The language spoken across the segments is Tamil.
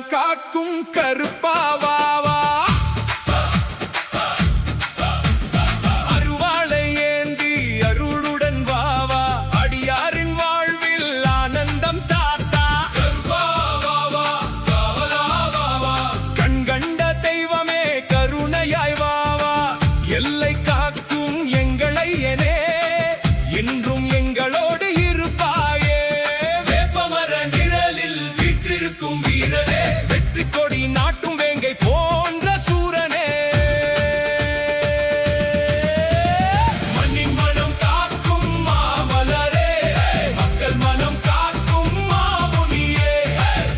எல்லாம் காக்கும் கருப்பாவாவா அருவாளை ஏந்தி அருளுடன் வாவா அடியாரின் வாழ்வில் ஆனந்தம் தாத்தா கருப்பாவாவா காவலாவாவா கண்கண்ட தெய்வமே கருணையாய் வாவா எல்லை காக்கும் எங்களை எனே என்றும் எங்களோடு இருப்பாயே வேப்பமர நிழலில் வீற்றிருக்கும் வீரனே வெற்றி கொடி நாட்டும் வேங்கை போன்ற சூரனே மண்ணின் மனம் காக்கும் மாமலரே மக்கள் மனம் காக்கும் மாமுனியே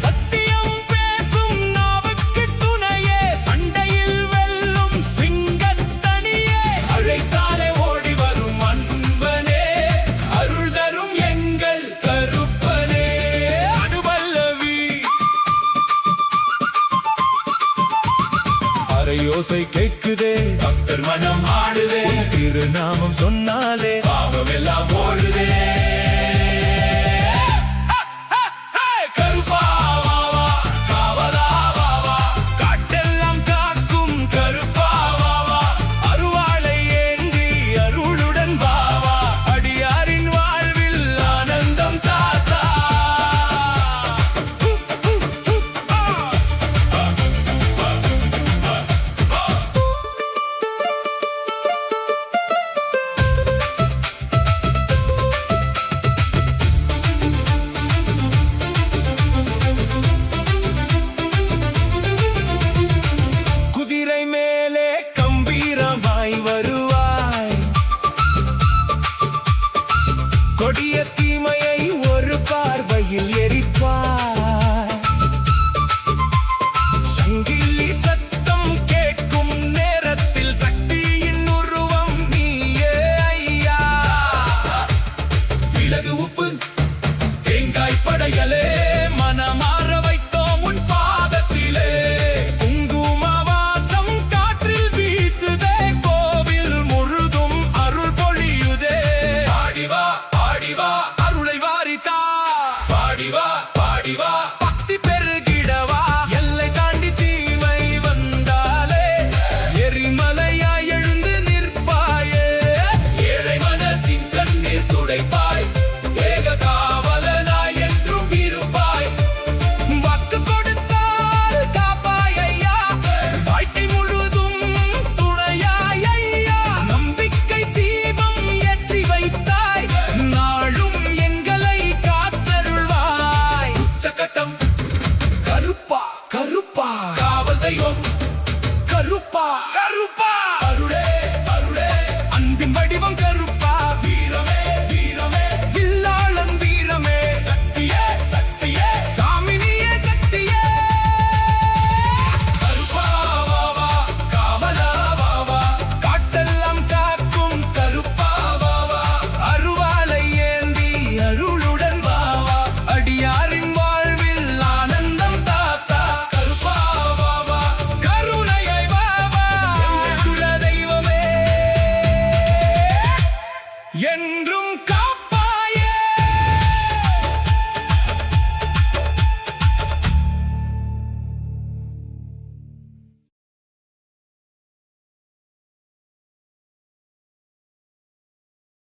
சத்தியம் பேசும் நாவுக்கு துணையே சண்டையில் வெல்லும் சிங்கத்தனியே அழைத்தாலே ஓடி வரும் அன்பனே அருள் தரும் எங்கள் கருப்பனே அடுவல்லவி அரையோசை கேட்குதே பக்தர் மனம் ஆடுதே திருநாமம் சொன்னாலே பாவம் எல்லாம் ஓடுதே கருப்பாவாவா காவலாவாவா காட்டெல்லாம் காக்கும் கருப்பாவாவா அருவாளை ஏந்தி அருளுடன் வாவா அடியாரின் வாழ்வில் ஆனந்தம் தாத்தா குதிரை மேலே கம்பீரமாய் வருவாய் கொடிய தீமையை ஒரு பார்வையில் எரிப்பாய் சங்கிலி சத்தம் கேட்கும் நேரத்தில் சக்தியின் உருவம் நீயே ஐயா மிளகு உப்பு தேங்காய் படையலே மனமாற வைத்தோம் உன் பாதத்திலே குங்கும வாசம் காற்றில் வீசுதே கோவில் முழுதும் அருள் பொழியுதே பாடிவா அருளை வாரித்தா பாடிவா பக்தி பெருகிடவா எல்லை தாண்டி தீமை வந்தாலே எரிமலையாய் எழுந்து நிற்பாயே ஏழை மனசின் கண்ணீர் துடைப்பாய் ஏக காவலனாய் என்றும் இருப்பாய் வாக்கு கொடுத்தால் காப்பாய் ஐயா வாழ்க்கை முழுதும் துணையாய் ஐயா நம்பிக்கை தீபம் ஏற்றி வைத்தாய் நாளும் எங்களை காத்தருள்வாய் உச்சகட்டம் கருப்பா காவல் தெய்வம் கருப்பா அருளே அன்பின் வடிவம் கருப்பா வீரமே வில்லாளன் வீரமே சக்தியே சாமினியே சக்தியே கருப்பாவாவா காவலாவாவா காட்டெல்லாம் காக்கும் கருப்பாவாவா அருவாளை ஏந்தி அருளுடன் வாவா அடியாரின் வாழ்வில் ஆனந்தம் தாத்தா கருப்பாவாவா கருணையை வாவா எங்கள் குல தெய்வமே என்றும் காப்ப